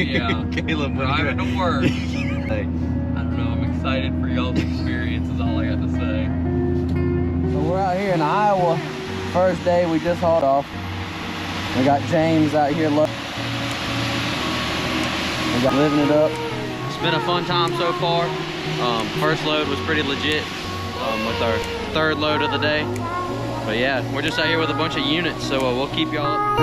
yeah. Caleb driving to work. Hey. I don't know, I'm excited for y'all's experience is all I got to say. So we're out here in Iowa. First day, we just hauled off. We got James out here. We got living it up. It's been a fun time so far. First load was pretty legit with our third load of the day. But yeah, we're just out here with a bunch of units, so we'll keep y'all up.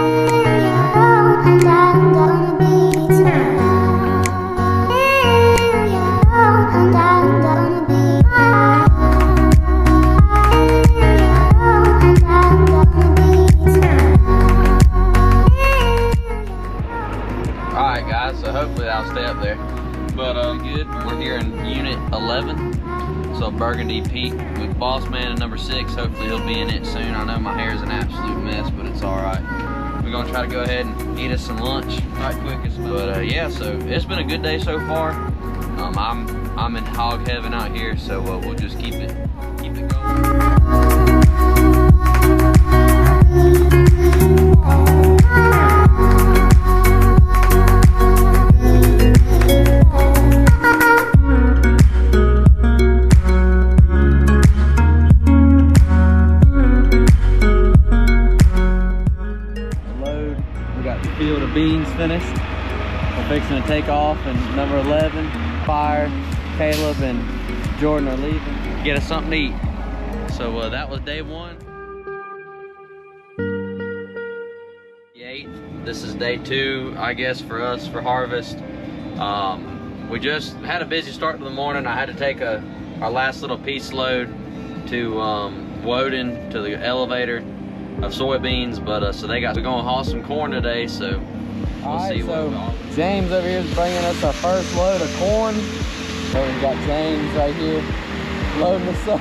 Alright guys, so hopefully I'll stay up there. But good, we're here in unit 11. So Burgundy Pete with Boss Man and number 6. Hopefully he'll be in it soon. I know my hair is an absolute mess, but it's alright. We're gonna try to go ahead and eat us some lunch right quick. But yeah, so it's been a good day so far. I'm in hog heaven out here, so we'll just keep it going. Field of beans finished. We're fixing to take off, and number 11, Fire, Caleb, and Jordan are leaving. Get us something to eat. So that was day 1. This is day 2, I guess, for us for harvest. We just had a busy start to the morning. I had to take our last little piece load to Woden to the elevator of soybeans, but so we're gonna haul some corn today, so we'll see what James over here is bringing us our first load of corn. So we've got James right here loading us up.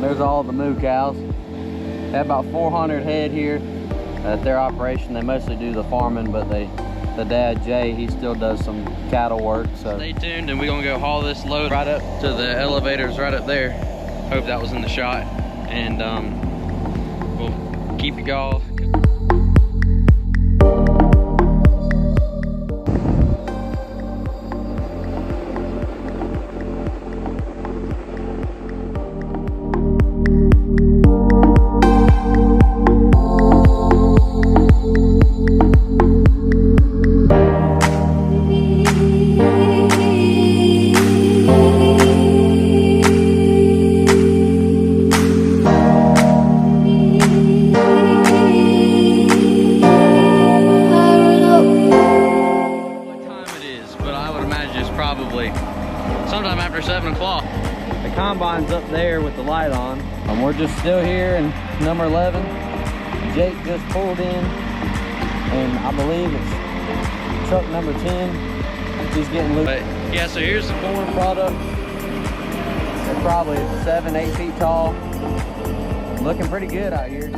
There's all the moo cows. They have about 400 head here at their operation. They mostly do the farming, but the dad Jay, he still does some cattle work. So stay tuned, and we're gonna go haul this load right up to the elevators right up there. Hope that was in the shot, and we'll keep it going. Sometime after 7 o'clock. The combine's up there with the light on. We're just still here in number 11. Jake just pulled in, and I believe it's truck number 10. He's getting loose. Yeah, so here's the corn product. They're probably 7, 8 feet tall. Looking pretty good out here.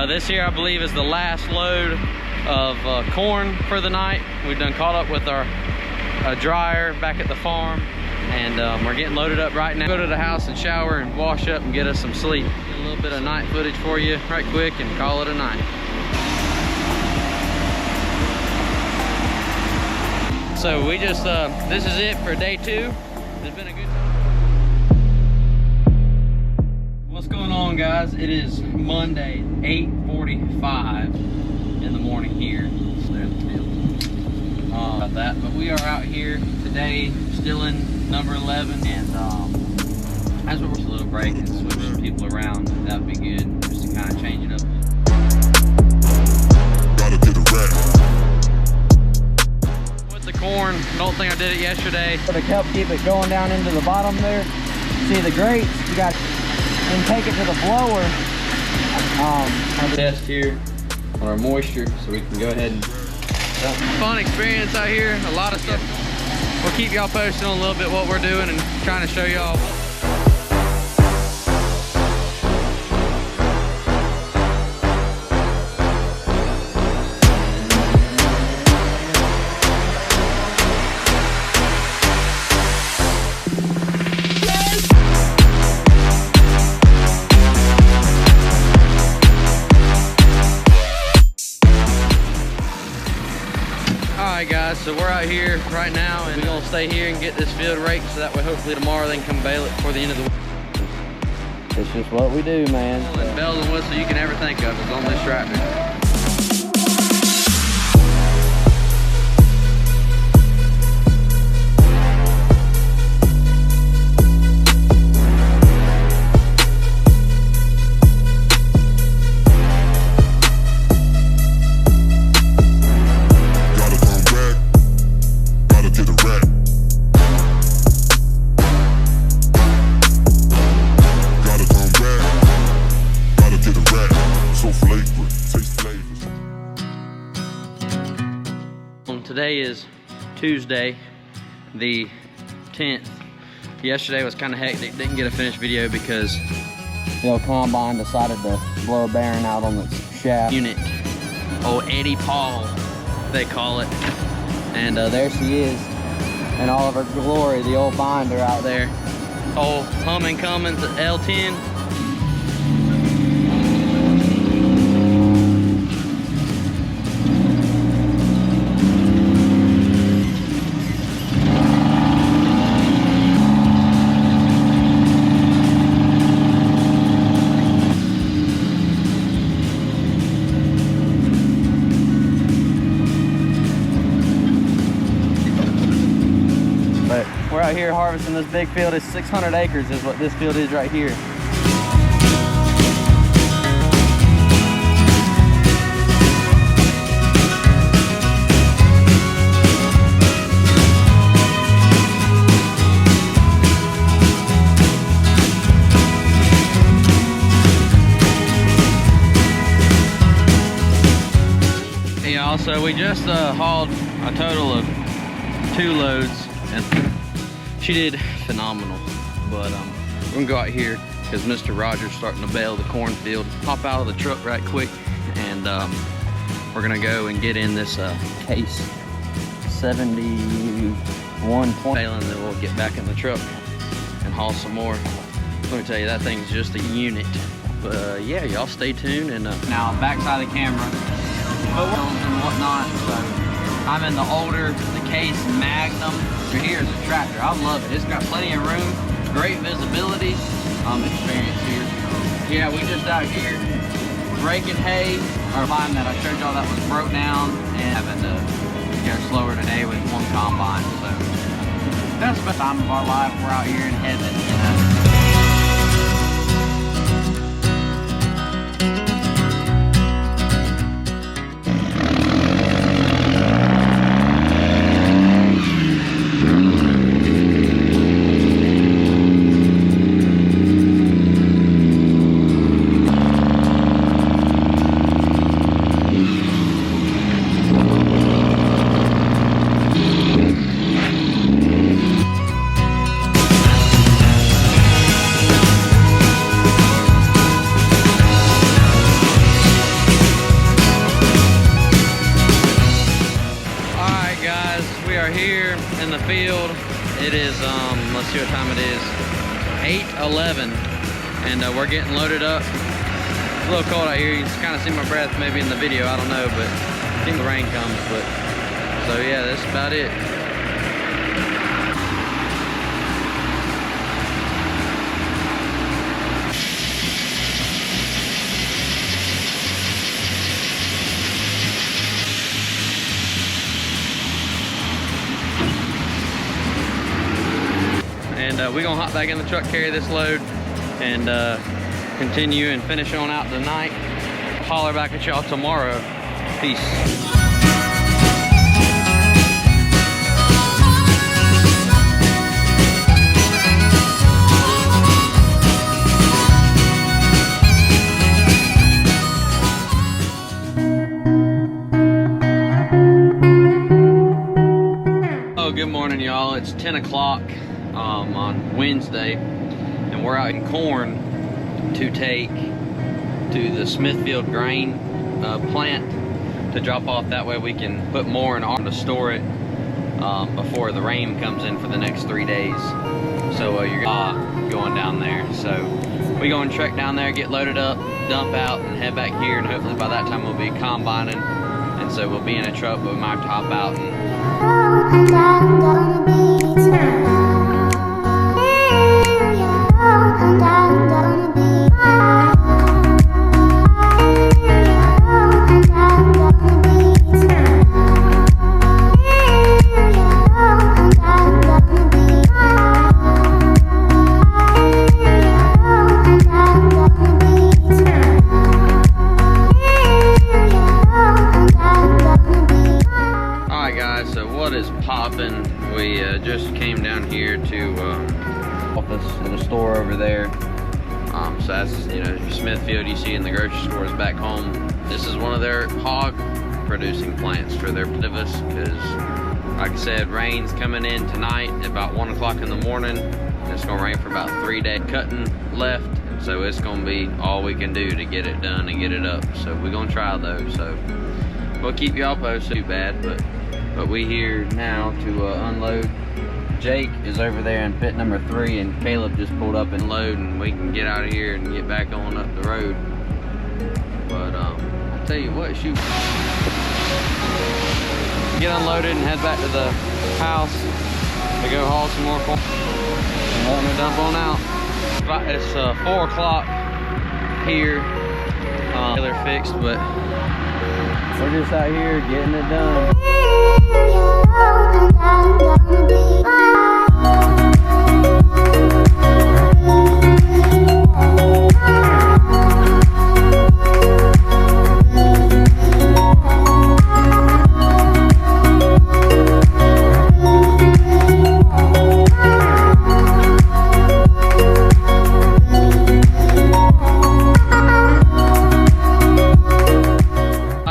This here, I believe, is the last load of corn for the night. We've done caught up with our dryer back at the farm, and we're getting loaded up right now. Go to the house and shower and wash up and get us some sleep. Get a little bit of night footage for you right quick and call it a night. So we just, this is it for day 2. It's been a good time. What's going on, guys? It is Monday, 8:45 in the morning here. So there's the field. About that, but we are out here today, still in number 11, and as we're a little break and switch some people around, that would be good, just to kind of change it up. Gotta get a rack. With the corn, don't think I did it yesterday. To help keep it going down into the bottom there. See the grates, you got and take it to the blower. Test here on our moisture, so we can go ahead and fun experience out here. A lot of stuff. We'll keep y'all posted on a little bit what we're doing and trying to show y'all. Alright guys, so we're out here right now and we're gonna stay here and get this field raked so that way hopefully tomorrow they can come bale it before the end of the week. It's just what we do, man. And bells and whistles you can ever think of is on this tractor. Today is Tuesday, the 10th. Yesterday was kind of hectic. Didn't get a finished video because the old combine decided to blow a bearing out on its shaft. Unit. Old Eddie Paul, they call it. And there she is in all of her glory, the old binder out there. Old Humming Cummins L10. We're out here harvesting this big field. It's 600 acres is what this field is right here. Hey y'all, so we just hauled a total of 2 loads and she did phenomenal, but we're gonna go out here because Mr. Roger's starting to bale the cornfield. Hop out of the truck right quick, and we're gonna go and get in this case 7120 bale, and then we'll get back in the truck and haul some more. Let me tell you, that thing's just a unit. But yeah, y'all stay tuned. And now backside of the camera, phones and whatnot. So I'm in the older, the Case Magnum. Here's a tractor. I love it. It's got plenty of room, great visibility. Experience here. Yeah, we just out here raking hay. Our line that I showed y'all that was broke down and having to go slower today with one combine. So that's the time of our life. We're out here in heaven, you know. In the field, it is let's see what time it is, 8:11, and we're getting loaded up. It's a little cold out here. You can kind of see my breath maybe in the video, I don't know, but I think the rain comes. But so yeah, that's about it. And we're gonna hop back in the truck, carry this load, and continue and finish on out tonight. Holler back at y'all tomorrow. Peace. Good morning, y'all. It's 10 o'clock on Wednesday, and we're out in corn to take to the Smithfield grain plant to drop off. That way we can put more in our to store it before the rain comes in for the next 3 days. So you're going down there. So we go and trek down there, get loaded up, dump out, and head back here, and hopefully by that time we'll be combining And so we'll be in a truck, but we might top out and just came down here to office at a store over there. So that's, you know, Smithfield you see in the grocery stores back home. This is one of their hog producing plants for their us because, like I said, rain's coming in tonight at about 1 o'clock in the morning. It's gonna rain for about 3 days. Cutting left, and so it's gonna be all we can do to get it done and get it up. So we're gonna try though. So we'll keep y'all posted. Too bad, but we here now to unload. Jake is over there in pit number 3, and Caleb just pulled up and load, and we can get out of here and get back on up the road. But I'll tell you what, shoot. Get unloaded and head back to the house to go haul some more corn. And want to dump on out. It's 4 o'clock here. They're fixed, but we're just out here getting it done.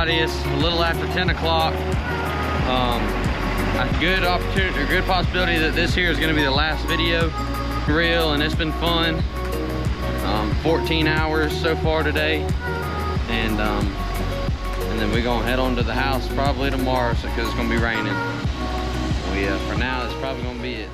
It's a little after 10 o'clock. A good opportunity, or good possibility that this here is going to be the last video. Real, and it's been fun. 14 hours so far today, and then we're gonna head on to the house probably tomorrow, because it's gonna be raining. For now, that's probably gonna be it.